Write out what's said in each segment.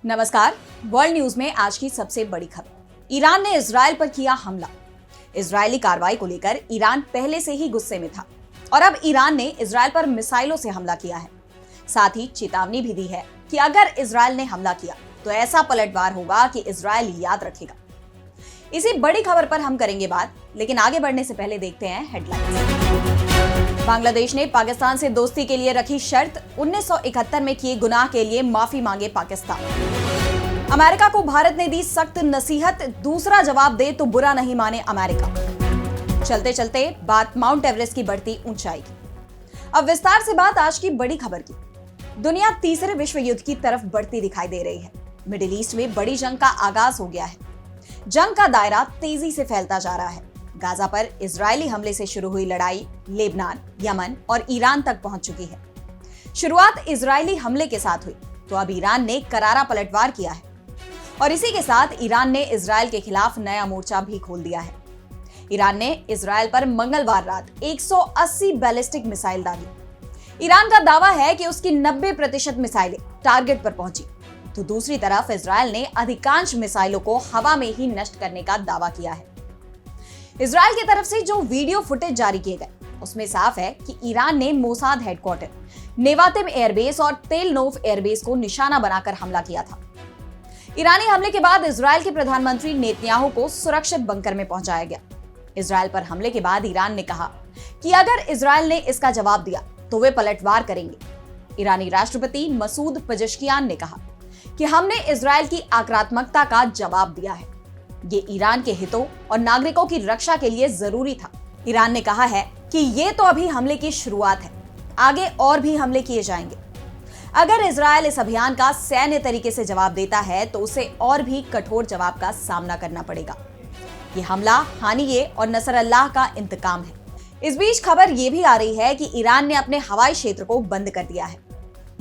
नमस्कार। World news में आज की सबसे बड़ी खबर। ईरान ने इजरायल पर किया हमला। इजरायली कार्रवाई को लेकर ईरान पहले से ही गुस्से में था और अब ईरान ने इजरायल पर मिसाइलों से हमला किया है। साथ ही चेतावनी भी दी है कि अगर इजरायल ने हमला किया तो ऐसा पलटवार होगा कि इजरायल याद रखेगा। इसी बड़ी खबर पर हम करेंगे बात, लेकिन आगे बढ़ने से पहले देखते हैं हेडलाइंस। बांग्लादेश ने पाकिस्तान से दोस्ती के लिए रखी शर्त, 1971 में किए गुनाह के लिए माफी मांगे पाकिस्तान। अमेरिका को भारत ने दी सख्त नसीहत, दूसरा जवाब दे तो बुरा नहीं माने अमेरिका। चलते चलते बात माउंट एवरेस्ट की बढ़ती ऊंचाई की। अब विस्तार से बात आज की बड़ी खबर की। दुनिया तीसरे विश्व युद्ध की तरफ बढ़ती दिखाई दे रही है। मिडिल ईस्ट में बड़ी जंग का आगाज हो गया है। जंग का दायरा तेजी से फैलता जा रहा है। गाजा पर इजरायली हमले से शुरू हुई लड़ाई लेबनान, यमन और ईरान तक पहुंच चुकी है। शुरुआत इजरायली हमले के साथ हुई तो अब ईरान ने करारा पलटवार किया है और इसी के साथ ईरान ने इजरायल के खिलाफ नया मोर्चा भी खोल दिया है। ईरान ने इजरायल पर मंगलवार रात 180 बैलिस्टिक मिसाइल दागी। ईरान का दावा है कि उसकी 90% मिसाइलें टारगेट पर पहुंची, तो दूसरी तरफ इजरायल ने अधिकांश मिसाइलों को हवा में ही नष्ट करने का दावा किया है। इजरायल की तरफ से जो वीडियो फुटेज जारी किए गए उसमें साफ है कि ईरान ने मोसाद हेडक्वार्टर, नेवातिम एयरबेस और तेल नोव एयरबेस को निशाना बनाकर हमला किया था। ईरानी हमले के बाद इजरायल के प्रधानमंत्री नेतन्याहू को सुरक्षित बंकर में पहुंचाया गया। इजरायल पर हमले के बाद ईरान ने कहा कि अगर इजरायल ने इसका जवाब दिया तो वे पलटवार करेंगे। ईरानी राष्ट्रपति मसूद पेजेश्कियान ने कहा कि हमने इजरायल की आक्रामकता का जवाब दिया है। ये ईरान के हितों और नागरिकों की रक्षा के लिए जरूरी था। ईरान ने कहा है कि ये तो अभी हमले की शुरुआत है, आगे और भी हमले किए जाएंगे। अगर इजरायल इस अभियान का सैन्य तरीके से जवाब देता है तो उसे और भी कठोर जवाब का सामना करना पड़ेगा। ये हमला हानिये और नसरअल्लाह का इंतकाम है। इस बीच खबर ये भी आ रही है कि ईरान ने अपने हवाई क्षेत्र को बंद कर दिया है।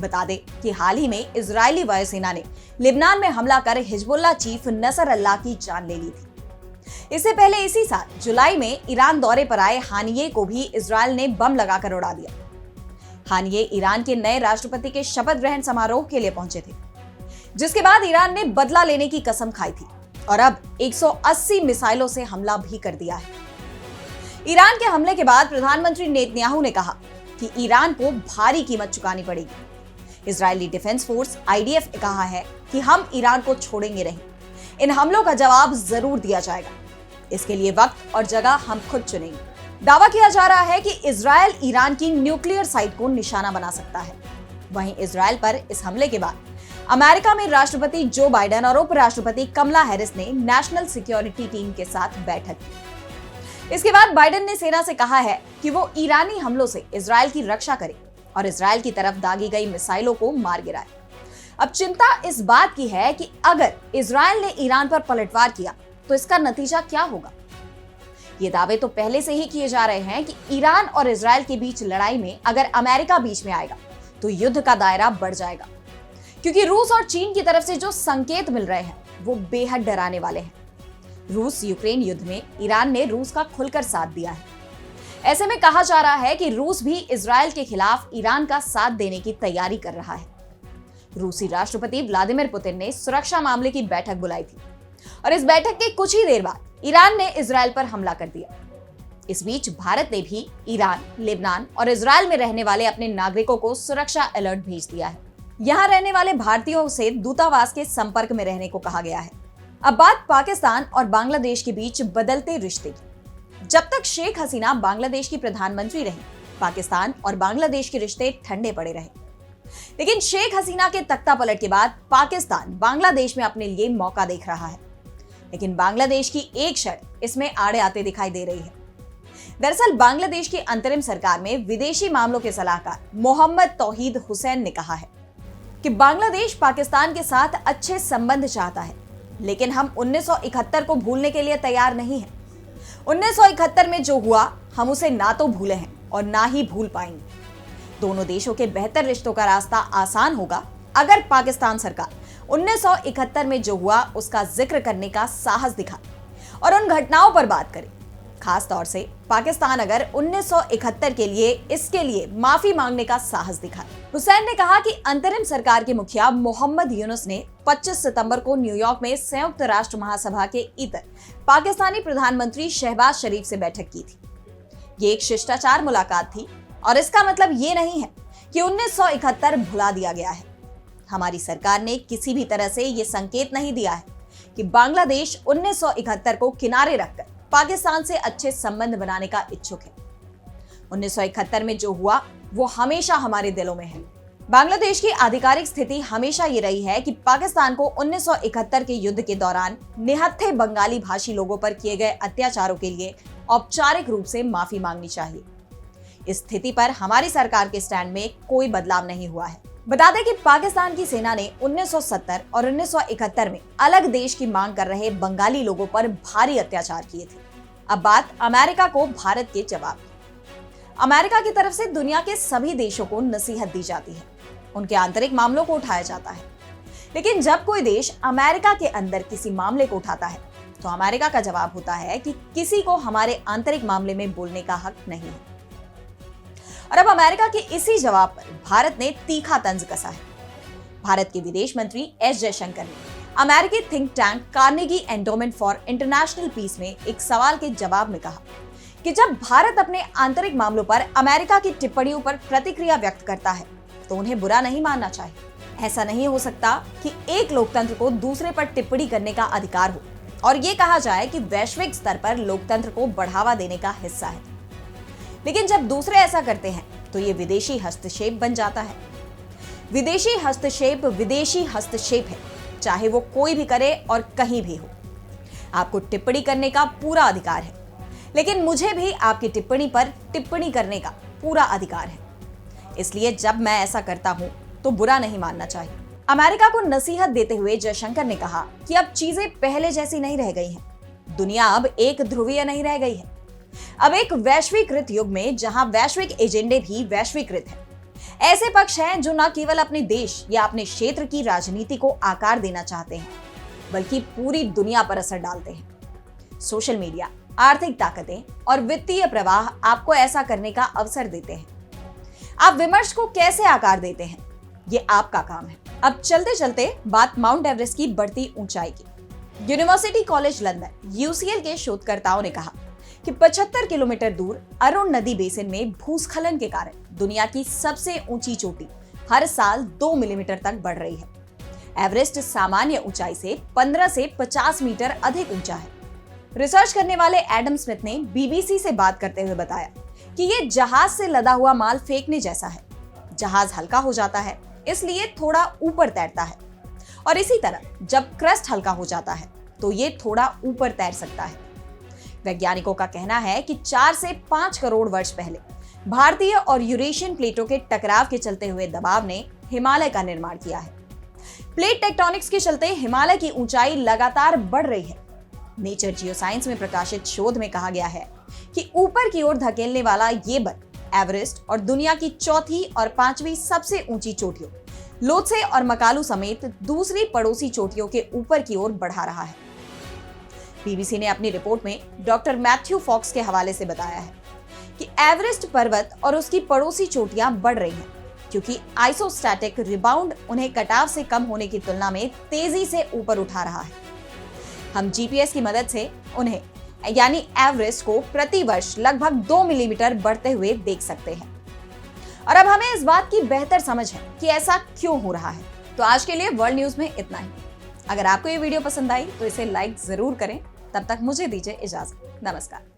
बता दें कि हाल ही में इजरायली वायुसेना ने लेबनान में हमला कर हिजबुल्लाह चीफ नसरअल्लाह की जान ले ली थी। इससे पहले इसी साल जुलाई में ईरान दौरे पर आए हानिये को भी इजरायल ने बम लगाकर उड़ा दिया। हानिये ईरान के नए राष्ट्रपति के शपथ ग्रहण समारोह के लिए पहुंचे थे, जिसके बाद ईरान ने बदला लेने की कसम खाई थी और अब 180 मिसाइलों से हमला भी कर दिया है। ईरान के हमले के बाद प्रधानमंत्री नेतन्याहू ने कहा कि ईरान को भारी कीमत चुकानी पड़ेगी। इजरायली डिफेंस फोर्स IDF ने कहा है कि हम ईरान को छोड़ेंगे नहीं, इन हमलों का जवाब जरूर दिया जाएगा। इसके लिए वक्त और जगह हम खुद चुनेंगे। दावा किया जा रहा है कि इजरायल ईरान की न्यूक्लियर साइट को निशाना बना सकता है। वहीं इजरायल पर इस हमले के बाद अमेरिका में राष्ट्रपति जो बाइडेन और उपराष्ट्रपति कमला हैरिस ने नेशनल सिक्योरिटी टीम के साथ बैठक की। इसके बाद बाइडेन ने सेना से कहा है कि वो ईरानी हमलों से इजरायल की रक्षा करे और इजरायल की तरफ दागी गई मिसाइलों को मार गिराए। अब चिंता इस बात की है कि अगर इजरायल ने ईरान पर पलटवार किया तो इसका नतीजा क्या होगा। ये दावे तो पहले से ही किए जा रहे हैं कि ईरान और इजरायल के बीच लड़ाई में अगर अमेरिका बीच में आएगा तो युद्ध का दायरा बढ़ जाएगा, क्योंकि रूस और चीन की तरफ से जो संकेत मिल रहे हैं वो बेहद डराने वाले हैं। रूस यूक्रेन युद्ध में ईरान ने रूस का खुलकर साथ दिया है। ऐसे में कहा जा रहा है कि रूस भी इजरायल के खिलाफ ईरान का साथ देने की तैयारी कर रहा है। रूसी राष्ट्रपति व्लादिमीर पुतिन ने सुरक्षा मामले की बैठक बुलाई थी और इस बैठक के कुछ ही देर बाद ईरान ने इजरायल पर हमला कर दिया। इस बीच भारत ने भी ईरान, लेबनान और इजरायल में रहने वाले अपने नागरिकों को सुरक्षा अलर्ट भेज दिया है। यहाँ रहने वाले भारतीयों से दूतावास के संपर्क में रहने को कहा गया है। अब बात पाकिस्तान और बांग्लादेश के बीच बदलते रिश्ते की। जब तक शेख हसीना बांग्लादेश की प्रधानमंत्री रही, पाकिस्तान और बांग्लादेश के रिश्ते ठंडे पड़े रहे। लेकिन शेख हसीना के तख्ता पलट के बाद पाकिस्तान बांग्लादेश में अपने लिए मौका देख रहा है। लेकिन बांग्लादेश की एक शर्त इसमें आड़े आते दिखाई दे रही है। दरअसल बांग्लादेश की अंतरिम सरकार में विदेशी मामलों के सलाहकार मोहम्मद तौहीद हुसैन ने कहा है कि बांग्लादेश पाकिस्तान के साथ अच्छे संबंध चाहता है, लेकिन हम 1971 को भूलने के लिए तैयार नहीं हैं। 1971 में जो हुआ हम उसे ना तो भूले हैं और ना ही भूल पाएंगे। दोनों देशों के बेहतर रिश्तों का रास्ता आसान होगा अगर पाकिस्तान सरकार 1971 में जो हुआ उसका जिक्र करने का साहस दिखाए और उन घटनाओं पर बात करे खास तौर से पाकिस्तान अगर 1971 के लिए इसके लिए माफी मांगने का साहस दिखाए। हुसैन ने कहा कि अंतरिम सरकार के मुखिया मोहम्मद यूनुस ने 25 सितंबर को न्यूयॉर्क में संयुक्त राष्ट्र महासभा के इतर पाकिस्तानी प्रधानमंत्री शहबाज शरीफ से बैठक की थी। ये एक शिष्टाचार मुलाकात थी और इसका मतलब ये नहीं है कि 1971 भुला दिया गया है। हमारी सरकार ने किसी भी तरह से ये संकेत नहीं दिया है कि बांग्लादेश 1971 को किनारे रखकर पाकिस्तान से अच्छे संबंध बनाने का इच्छुक है। 1971 में जो हुआ वो हमेशा हमारे दिलों में है। बांग्लादेश की आधिकारिक स्थिति हमेशा ये रही है कि पाकिस्तान को 1971 के युद्ध के दौरान निहत्थे बंगाली भाषी लोगों पर किए गए अत्याचारों के लिए औपचारिक रूप से माफी मांगनी चाहिए। इस स्थिति पर हमारी सरकार के स्टैंड में कोई बदलाव नहीं हुआ है। बता दें कि पाकिस्तान की सेना ने 1970 और 1971 में अलग देश की मांग कर रहे बंगाली लोगों पर भारी अत्याचार किए थे। अब बात अमेरिका को भारत के जवाब की। अमेरिका की तरफ से दुनिया के सभी देशों को नसीहत दी जाती है, उनके आंतरिक मामलों को उठाया जाता है। लेकिन जब कोई देश अमेरिका के अंदर किसी मामले को उठाता है तो अमेरिका का जवाब होता है कि किसी को हमारे आंतरिक मामले में बोलने का हक नहीं है। और अब अमेरिका के इसी जवाब पर भारत ने तीखा तंज कसा है। भारत के विदेश मंत्री एस जयशंकर ने अमेरिकी think tank Carnegie Endowment for International Peace में एक सवाल के जवाब में कहा कि जब भारत अपने आंतरिक मामलों पर अमेरिका की टिप्पणियों पर प्रतिक्रिया व्यक्त करता है तो उन्हें बुरा नहीं मानना चाहिए। ऐसा नहीं हो सकता कि एक लोकतंत्र को दूसरे पर टिप्पणी करने का अधिकार हो और ये कहा जाए कि वैश्विक स्तर पर लोकतंत्र को बढ़ावा देने का हिस्सा है। लेकिन जब दूसरे ऐसा करते हैं तो ये विदेशी हस्तक्षेप बन जाता है। विदेशी हस्तक्षेप है, चाहे वो कोई भी करे और कहीं भी हो। आपको टिप्पणी करने का पूरा अधिकार है, लेकिन मुझे भी आपकी टिप्पणी पर टिप्पणी करने का पूरा अधिकार है। इसलिए जब मैं ऐसा करता हूं तो बुरा नहीं मानना चाहिए। अमेरिका को नसीहत देते हुए जयशंकर ने कहा कि अब चीजें पहले जैसी नहीं रह गई हैं। दुनिया अब एक ध्रुवीय नहीं रह गई है। अब एक वैश्वीकृत युग में जहां वैश्विक एजेंडे भी वैश्वीकृत हैं, ऐसे पक्ष हैं जो न केवल अपने देश या अपने क्षेत्र की राजनीति को आकार देना चाहते हैं, बल्कि पूरी दुनिया पर असर डालते हैं। सोशल मीडिया, आर्थिक ताकतें और वित्तीय प्रवाह आपको ऐसा करने का अवसर देते हैं। आप विमर्श को कैसे आकार देते हैं, ये आपका काम है। अब चलते चलते बात माउंट एवरेस्ट की बढ़ती ऊंचाई की। यूनिवर्सिटी कॉलेज लंदन (UCL) के शोधकर्ताओं ने कहा कि 75 किलोमीटर दूर अरुण नदी बेसिन में भूस्खलन के कारण दुनिया की सबसे ऊंची चोटी हर साल 2 मिलीमीटर तक बढ़ रही है। एवरेस्ट सामान्य ऊंचाई से 15 से 50 मीटर अधिक ऊंचा है। रिसर्च करने वाले एडम स्मिथ ने BBC से बात करते हुए बताया कि ये जहाज से लदा हुआ माल फेंकने जैसा है। जहाज हल्का हो जाता है, इसलिए थोड़ा ऊपर तैरता है, और इसी तरह जब क्रस्ट हल्का हो जाता है तो ये थोड़ा ऊपर तैर सकता है। वैज्ञानिकों का कहना है कि 4 से 5 करोड़ वर्ष पहले भारतीय और यूरेशियन प्लेटों के टकराव के चलते हुए दबाव ने हिमालय का निर्माण किया है। प्लेट टेक्टोनिक्स के चलते हिमालय की ऊंचाई लगातार बढ़ रही है। नेचर जियोसाइंस में प्रकाशित शोध में कहा गया है कि ऊपर की ओर धकेलने वाला ये बल एवरेस्ट और दुनिया की चौथी और 5वीं सबसे ऊंची चोटियों लोत्से और मकालू समेत दूसरी पड़ोसी चोटियों के ऊपर की ओर बढ़ा रहा है। BBC ने अपनी रिपोर्ट में डॉक्टर मैथ्यू फॉक्स के हवाले से बताया है कि एवरेस्ट पर्वत और उसकी पड़ोसी चोटियां बढ़ रही हैं क्योंकि आइसोस्टैटिक रिबाउंड उन्हें कटाव से कम होने की तुलना में तेजी से ऊपर उठा रहा है। हम GPS की मदद से उन्हें यानी एवरेस्ट को प्रति वर्ष लगभग 2 मिलीमीटर बढ़ते हुए देख सकते हैं। और अब हमें इस बात की बेहतर समझ है कि ऐसा क्यों हो रहा है। तो आज के लिए वर्ल्ड न्यूज में इतना ही। अगर आपको ये वीडियो पसंद आई तो इसे लाइक जरूर करें। तब तक मुझे दीजिए इजाजत। नमस्कार।